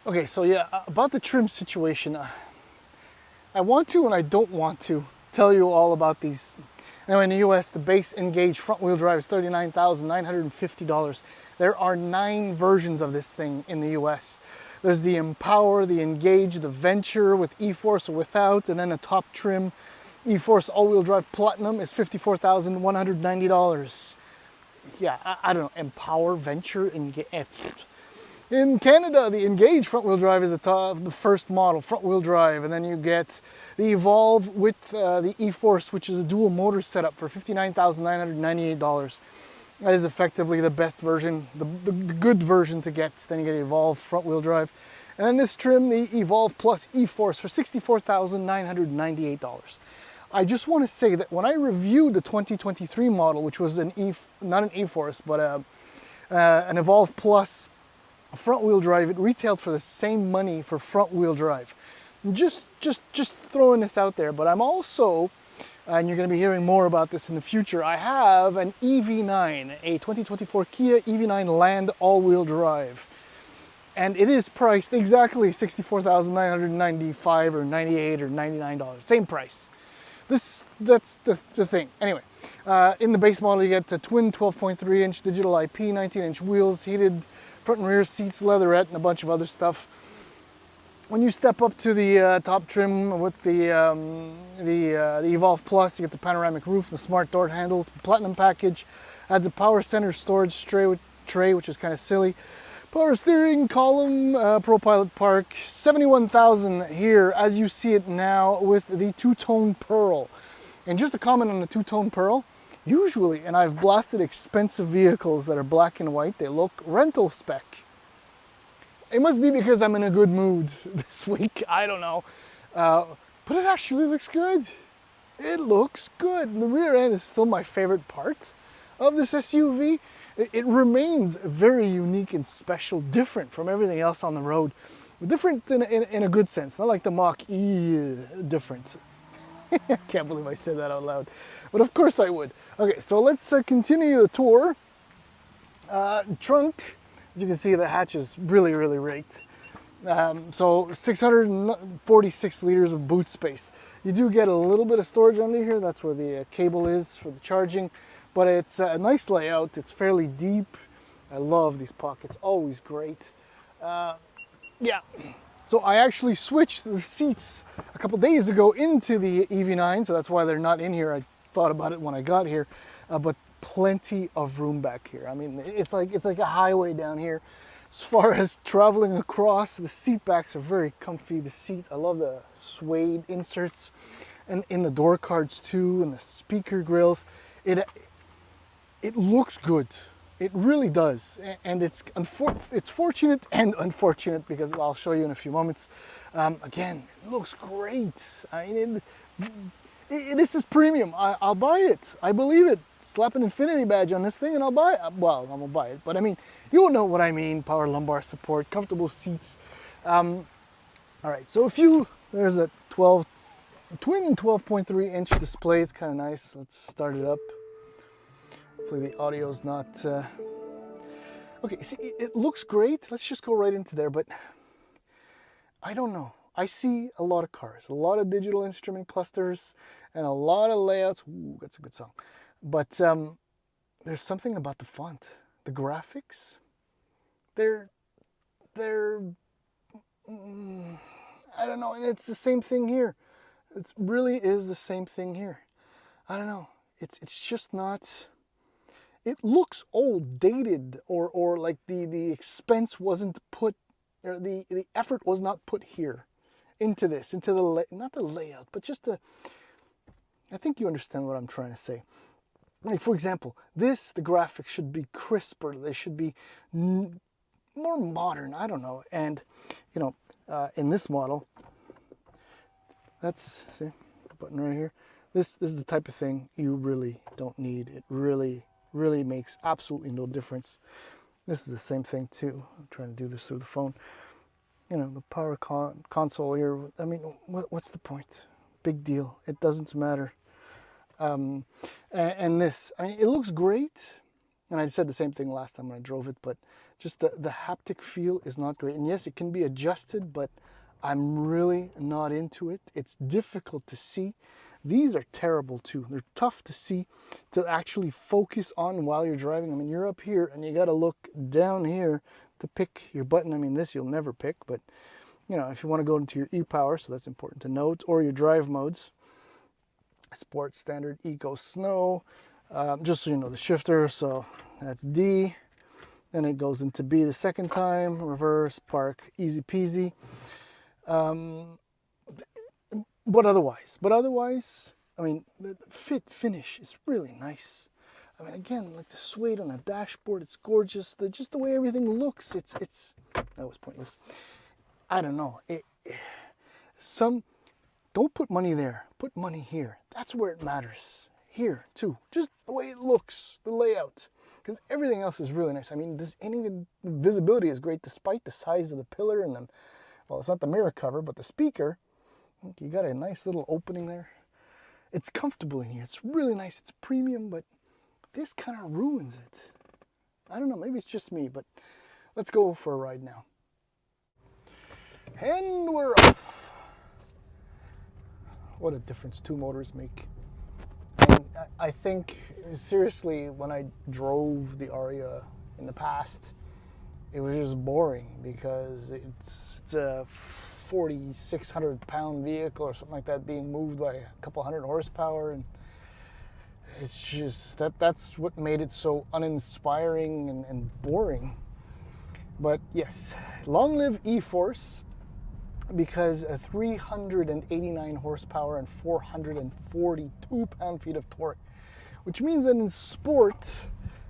Okay, so yeah, about the trim situation, I want to and I don't want to tell you all about these. Now in the US, the base Engage front wheel drive is $39,950. There are 9 versions of this thing in the US. There's the Empower, the Engage, the Venture with E-Force or without, and then a top trim E-Force all-wheel drive Platinum is $54,190. Yeah, I don't know, Empower, Venture, Engage. In Canada, the Engage front-wheel drive is the first model, front-wheel drive, and then you get the Evolve with the E-Force, which is a dual motor setup for $59,998. That is effectively the best version, the good version to get. Then you get Evolve front-wheel drive. And then this trim, the Evolve Plus E-Force for $64,998. I just want to say that when I reviewed the 2023 model, which was not an E-Force, but an Evolve Plus front wheel drive, it retailed for the same money for front wheel drive. Just throwing this out there, but I'm also, and you're going to be hearing more about this in the future, I have an EV9, a 2024 Kia EV9 Land all-wheel drive. And it is priced exactly $64,995 or $98 or $99, same price. That's the thing. Anyway, in the base model you get a twin 12.3 inch digital IP, 19 inch wheels, heated front and rear seats, leatherette, and a bunch of other stuff. When you step up to the top trim with the Evolve Plus, you get the panoramic roof, the smart door handles, platinum package, adds a power center storage tray, which is kind of silly. Power steering column, ProPilot Park, $71,000 here as you see it now with the two-tone pearl. And just a comment on the two-tone pearl, usually, and I've blasted expensive vehicles that are black and white, they look rental spec. It must be because I'm in a good mood this week, I don't know. But it actually looks good. It looks good. The rear end is still my favorite part of this SUV. It remains very unique and special, different from everything else on the road. Different in a good sense, not like the Mach-E different. I can't believe I said that out loud, but of course I would. Okay, so let's continue the tour. Trunk, as you can see, the hatch is really raked. So 646 liters of boot space. You do get a little bit of storage under here. That's where the cable is for the charging, but it's a nice layout. It's fairly deep. I love these pockets, always great. Yeah. So I actually switched the seats a couple days ago into the EV9, so that's why they're not in here. I thought about it when I got here, but plenty of room back here. I mean, it's like a highway down here. As far as traveling across, the seat backs are very comfy. The seats, I love the suede inserts, and in the door cards too, and the speaker grills. It looks good. It really does, and it's fortunate and unfortunate because I'll show you in a few moments. Again, it looks great. I mean, this is premium. I'll buy it. I believe it. Slap an Infinity badge on this thing and I'll buy it. Well, I won't buy it, but I mean, you know what I mean. Power lumbar support, comfortable seats. All right, so there's a twin 12.3 inch display. It's kind of nice. Let's start it up. Hopefully the audio's not... Okay, see, it looks great. Let's just go right into there, but I don't know. I see a lot of cars, a lot of digital instrument clusters, and a lot of layouts. Ooh, that's a good song. But there's something about the font, the graphics. They're I don't know, and it's the same thing here. It really is the same thing here. I don't know. It's just not... It looks old, dated, or like the expense wasn't put, or the effort was not put here, into this, into not the layout, but just I think you understand what I'm trying to say. Like, for example, the graphics should be crisper, they should be more modern, I don't know. And, you know, in this model, see, button right here, this is the type of thing you really don't need. It really makes absolutely no difference. This is the same thing too. I'm trying to do this through the phone. You know, the power console here. I mean, what's the point? Big deal. It doesn't matter. And this, I mean, it looks great. And I said the same thing last time when I drove it, but just the haptic feel is not great. And yes, it can be adjusted, but I'm really not into it. It's difficult to see. These are terrible too. They're tough to see, to actually focus on while you're driving. I mean, you're up here and you got to look down here to pick your button. I mean, this you'll never pick, but you know, if you want to go into your e-power, so that's important to note, or your drive modes, sport, standard, eco, snow, just so you know the shifter. So that's D. Then it goes into B the second time, reverse, park, easy peasy. But otherwise, I mean, the fit finish is really nice. I mean, again, like the suede on the dashboard, it's gorgeous. Just the way everything looks, it's that was pointless. I don't know. Don't put money there. Put money here. That's where it matters. Here too. Just the way it looks, the layout. Because everything else is really nice. I mean, even the visibility is great despite the size of the pillar and the, well, it's not the mirror cover, but the speaker. You got a nice little opening there. It's comfortable in here. It's really nice. It's premium, but this kind of ruins it. I don't know. Maybe it's just me, but let's go for a ride now. And we're off. What a difference two motors make. And I think, seriously, when I drove the Ariya in the past, it was just boring because it's a 4,600 pound vehicle or something like that being moved by a couple hundred horsepower, and it's just that's what made it so uninspiring and boring. But yes, long live e-Force, because a 389 horsepower and 442 pound-feet of torque, which means that in sport,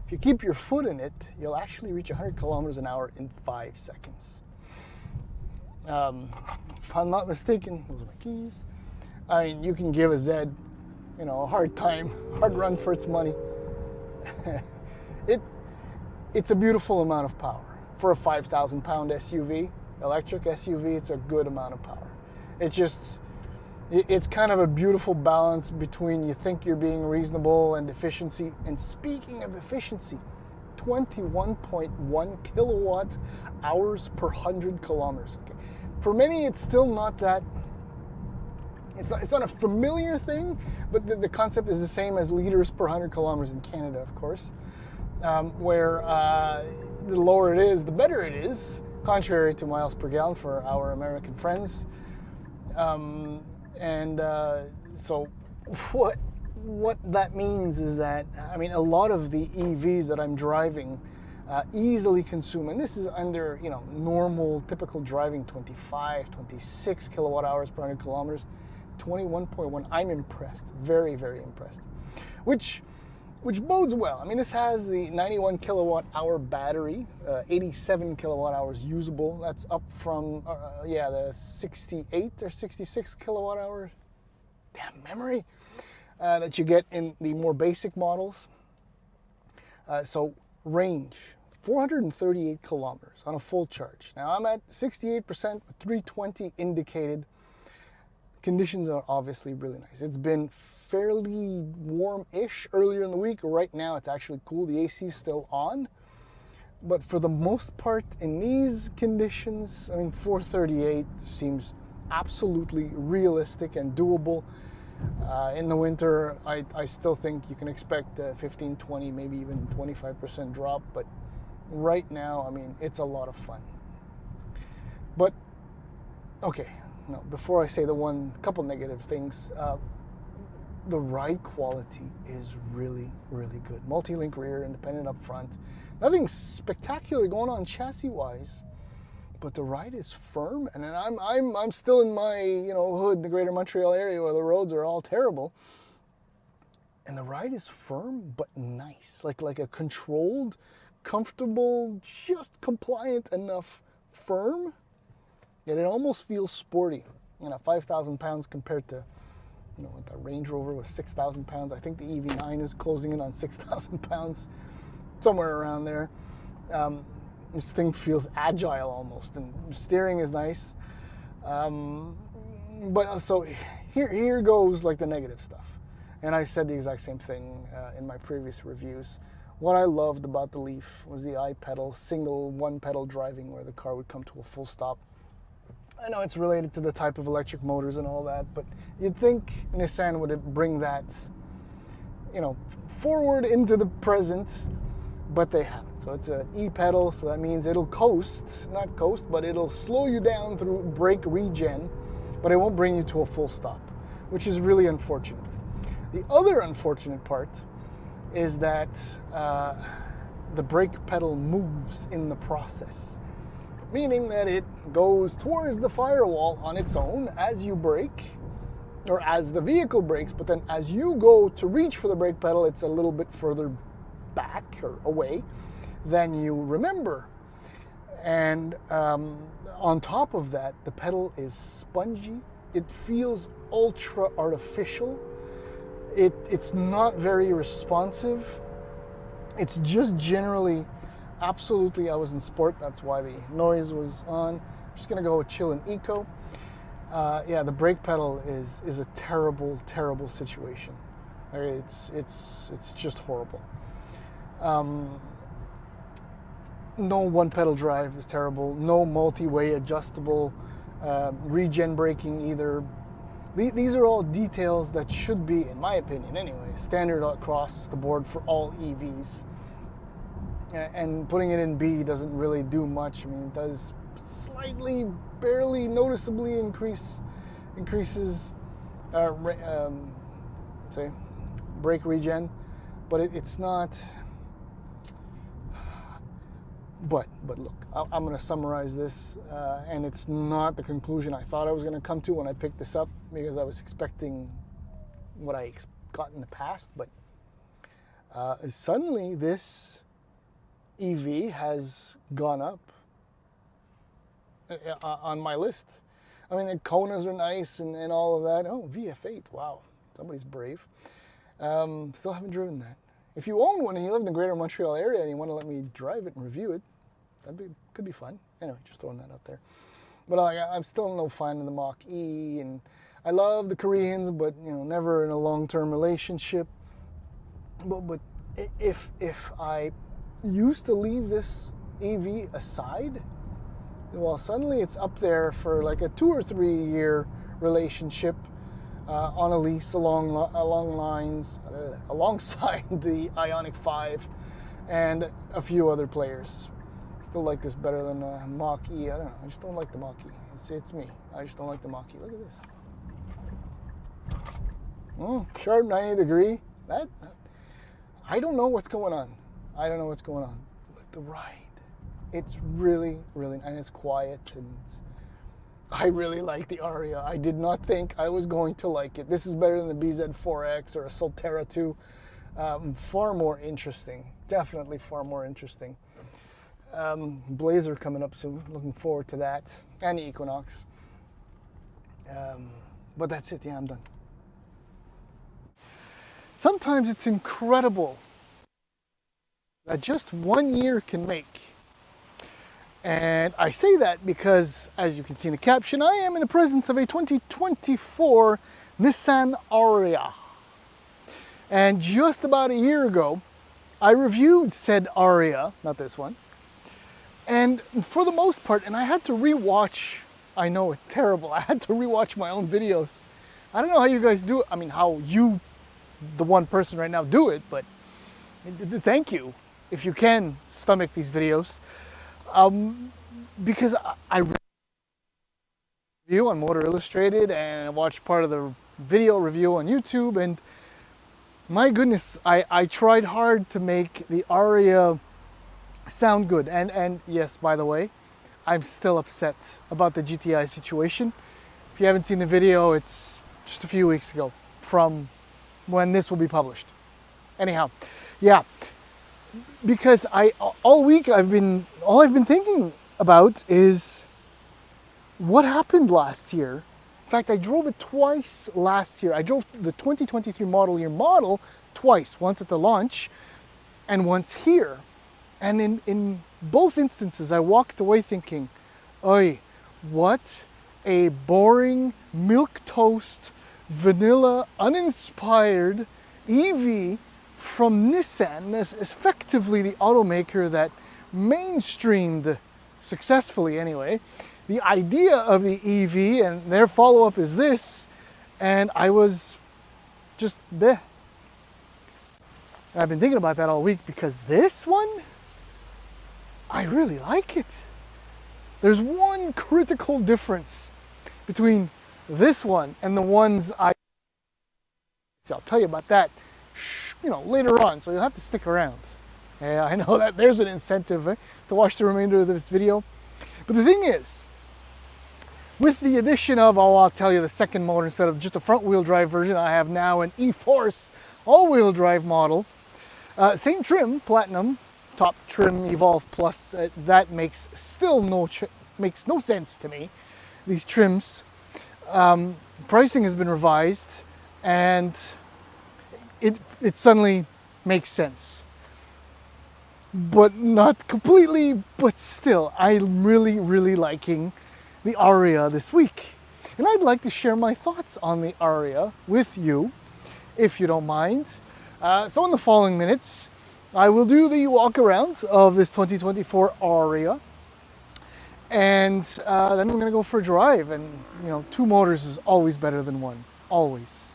if you keep your foot in it, you'll actually reach 100 kilometers an hour in 5 seconds. If I'm not mistaken, those are my keys. I mean, you can give a Z, you know, a hard run for its money. It's a beautiful amount of power for a 5,000 pound SUV. Electric SUV, it's a good amount of power. It's kind of a beautiful balance between you think you're being reasonable and efficiency. And speaking of efficiency, 21.1 kilowatt hours per 100 kilometers. Okay. For many, it's still not that, it's not a familiar thing, but the concept is the same as liters per 100 kilometers in Canada, of course, where the lower it is, the better it is, contrary to miles per gallon for our American friends. So what that means is that, I mean, a lot of the EVs that I'm driving easily consume, and this is under, you know, normal, typical driving, 25, 26 kilowatt hours per 100 kilometers, 21.1. I'm impressed, very, very impressed, which bodes well. I mean, this has the 91 kilowatt hour battery, 87 kilowatt hours usable. That's up from, the 68 or 66 kilowatt hour, damn memory, that you get in the more basic models. So range, 438 kilometers on a full charge. Now I'm at 68% with 320 indicated. Conditions are obviously really nice. It's been fairly warm-ish earlier in the week. Right now it's actually cool. The AC is still on. But for the most part, in these conditions, I mean, 438 seems absolutely realistic and doable. In the winter, I still think you can expect a 15, 20, maybe even 25% drop. But right now, I mean, it's a lot of fun. But, okay, no, before I say the couple negative things, the ride quality is really, really good. Multi-link rear, independent up front. Nothing spectacular going on chassis-wise, but the ride is firm. And then I'm still in my, you know, hood, the Greater Montreal area where the roads are all terrible. And the ride is firm but nice, like a controlled, comfortable, just compliant enough firm. Yet it almost feels sporty. You know, 5,000 pounds compared to, you know, the Range Rover was 6,000 pounds. I think the EV9 is closing in on 6,000 pounds, somewhere around there. This thing feels agile almost, and steering is nice. But so here goes like the negative stuff. And I said the exact same thing in my previous reviews. What I loved about the Leaf was the I-pedal, single one-pedal driving where the car would come to a full stop. I know it's related to the type of electric motors and all that, but you'd think Nissan would bring that, you know, forward into the present, but they haven't. So it's an e-pedal, so that means it'll coast, not coast, but it'll slow you down through brake regen, but it won't bring you to a full stop, which is really unfortunate. The other unfortunate part is that the brake pedal moves in the process, meaning that it goes towards the firewall on its own as you brake, or as the vehicle brakes, but then as you go to reach for the brake pedal, it's a little bit further back or away than you remember. And on top of that, the pedal is spongy. It feels ultra artificial. It's not very responsive. It's just generally, absolutely, I was in sport, that's why the noise was on. I'm just gonna go chill in eco. Yeah, the brake pedal is a terrible, terrible situation. It's just horrible. No one pedal drive is terrible. No multi-way adjustable regen braking either. These are all details that should be, in my opinion anyway, standard across the board for all EVs. And putting it in B doesn't really do much. I mean, it does slightly, barely noticeably increases say brake regen, but it's not. But look, I'm going to summarize this, and it's not the conclusion I thought I was going to come to when I picked this up, because I was expecting what I got in the past. But suddenly this EV has gone up on my list. I mean, the Konas are nice and all of that. Oh, VF8, wow, somebody's brave. Still haven't driven that. If you own one and you live in the greater Montreal area and you want to let me drive it and review it, could be fun. Anyway, just throwing that out there. But I'm still no fan of the Mach-E, and I love the Koreans, but you know, never in a long-term relationship. But if I used to leave this EV aside, well, suddenly it's up there for like a 2 or 3 year relationship on a lease alongside the Ioniq 5 and a few other players. Still like this better than Mach-E. I don't know. I just don't like the Mach-E. It's me. I just don't like the Mach-E. Look at this. Sharp 90 degree. That I don't know what's going on. I don't know what's going on. Look, the ride. It's really, really, and it's quiet, and I really like the Ariya. I did not think I was going to like it. This is better than the BZ4X or a Solterra 2. Far more interesting. Definitely far more interesting. Blazer coming up soon. Looking forward to that. And the Equinox. But that's it. Yeah, I'm done. Sometimes it's incredible that just 1 year can make. And I say that because, as you can see in the caption, I am in the presence of a 2024 Nissan Ariya. And just about a year ago, I reviewed said Ariya, not this one. And for the most part, and I had to rewatch, I know it's terrible, I had to rewatch my own videos. I don't know how you guys do it. I mean, how you, the one person right now, do it, but thank you if you can stomach these videos. Because I read a review on Motor Illustrated and I watched part of the video review on YouTube, and my goodness, I tried hard to make the Ariya sound good. And yes, by the way, I'm still upset about the GTI situation. If you haven't seen the video, it's just a few weeks ago from when this will be published. Anyhow, yeah. Because all week all I've been thinking about is what happened last year. In fact, I drove it twice last year. I drove the 2023 model year model twice, once at the launch and once here. And in both instances, I walked away thinking, "Oy, what a boring milquetoast, vanilla, uninspired EV from Nissan, as effectively the automaker that mainstreamed, successfully anyway, the idea of the EV, and their follow-up is this, and I was just bleh. I've been thinking about that all week because this one, I really like it. There's one critical difference between this one and the ones I'll tell you about that, later on, so you'll have to stick around. Yeah, I know that there's an incentive to watch the remainder of this video. But the thing is, with the addition of, I'll tell you, the second motor instead of just a front-wheel drive version, I have now an E-Force all-wheel drive model. Same trim, Platinum, top trim, Evolve Plus. That makes no sense to me. These trims, pricing has been revised, and it suddenly makes sense. But not completely, but still, I'm really, really liking the Ariya this week. And I'd like to share my thoughts on the Ariya with you, if you don't mind. So in the following minutes, I will do the walk around of this 2024 Ariya. And then we're gonna go for a drive. And two motors is always better than one, always.